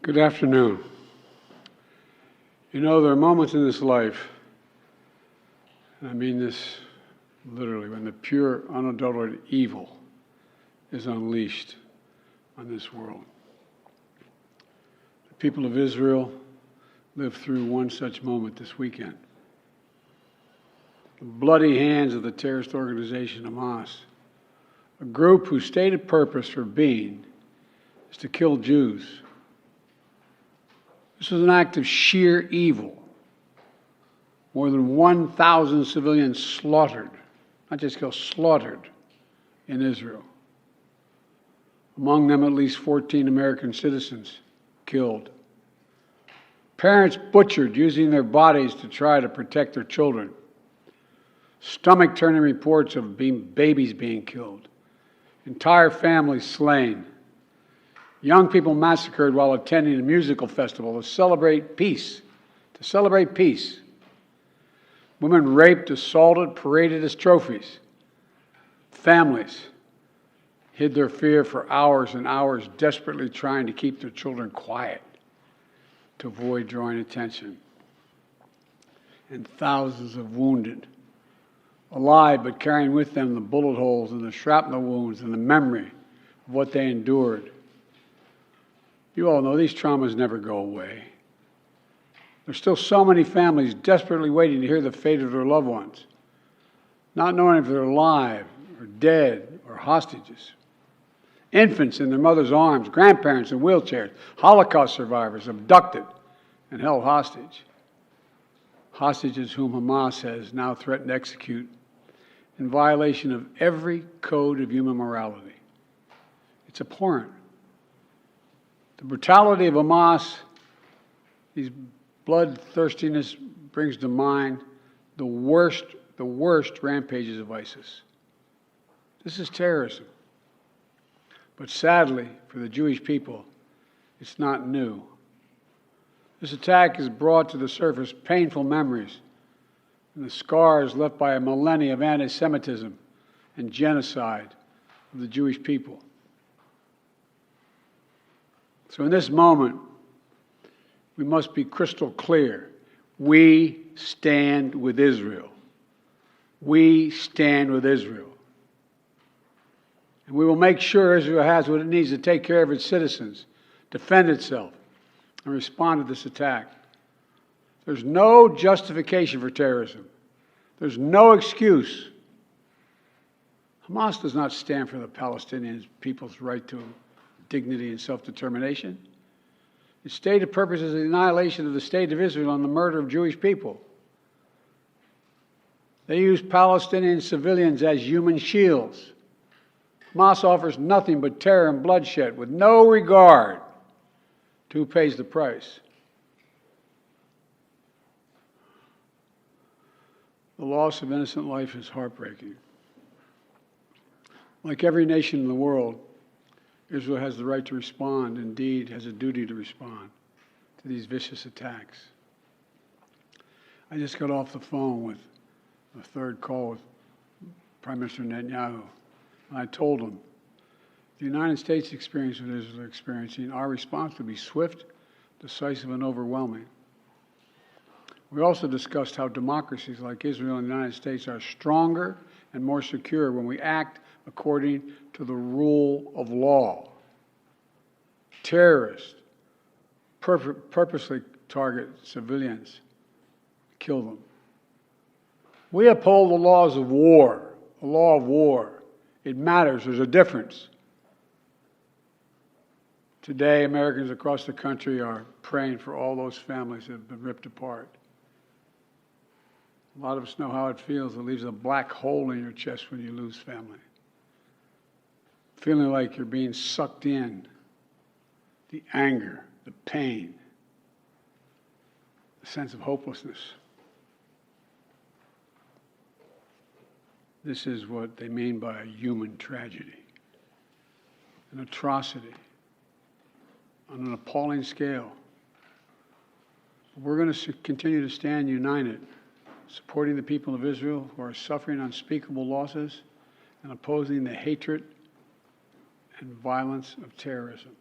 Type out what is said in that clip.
Good afternoon. You know, there are moments in this life, and I mean this literally, when the pure, unadulterated evil is unleashed on this world. The people of Israel lived through one such moment this weekend. The bloody hands of the terrorist organization Hamas, a group whose stated purpose for being is to kill Jews. This was an act of sheer evil. More than 1,000 civilians slaughtered, not just killed, slaughtered in Israel. Among them, at least 14 American citizens killed. Parents butchered using their bodies to try to protect their children. Stomach-turning reports of babies being killed. Entire families slain. Young people massacred while attending a musical festival to celebrate peace. Women raped, assaulted, paraded as trophies. Families hid their fear for hours and hours, desperately trying to keep their children quiet to avoid drawing attention. And thousands of wounded, alive but carrying with them the bullet holes and the shrapnel wounds and the memory of what they endured. You all know these traumas never go away. There's still so many families desperately waiting to hear the fate of their loved ones, not knowing if they're alive or dead or hostages. Infants in their mother's arms, grandparents in wheelchairs, Holocaust survivors abducted and held hostage. Hostages whom Hamas has now threatened to execute in violation of every code of human morality. It's abhorrent. The brutality of Hamas, these bloodthirstiness brings to mind the worst rampages of ISIS. This is terrorism. But sadly, for the Jewish people, it's not new. This attack has brought to the surface painful memories and the scars left by a millennia of anti-Semitism and genocide of the Jewish people. So in this moment, we must be crystal clear. We stand with Israel. We stand with Israel. And we will make sure Israel has what it needs to take care of its citizens, defend itself, and respond to this attack. There's no justification for terrorism. There's no excuse. Hamas does not stand for the Palestinian people's right to dignity and self-determination. Its stated purpose is the annihilation of the state of Israel and the murder of Jewish people. They use Palestinian civilians as human shields. Hamas offers nothing but terror and bloodshed with no regard to who pays the price. The loss of innocent life is heartbreaking. Like every nation in the world, Israel has the right to respond, indeed has a duty to respond to these vicious attacks. I just got off the phone with a third call with Prime Minister Netanyahu, and I told him, the United States experience what Israel is experiencing, our response will be swift, decisive, and overwhelming. We also discussed how democracies like Israel and the United States are stronger and more secure when we act according to the rule of law. Terrorists purposely target civilians, kill them. We uphold the laws of war, the law of war. It matters. There's a difference. Today, Americans across the country are praying for all those families that have been ripped apart. A lot of us know how it feels. It leaves a black hole in your chest when you lose family. Feeling like you're being sucked in. The anger, the pain, the sense of hopelessness. This is what they mean by a human tragedy, an atrocity on an appalling scale. We're going to continue to stand united, supporting the people of Israel who are suffering unspeakable losses and opposing the hatred and violence of terrorism.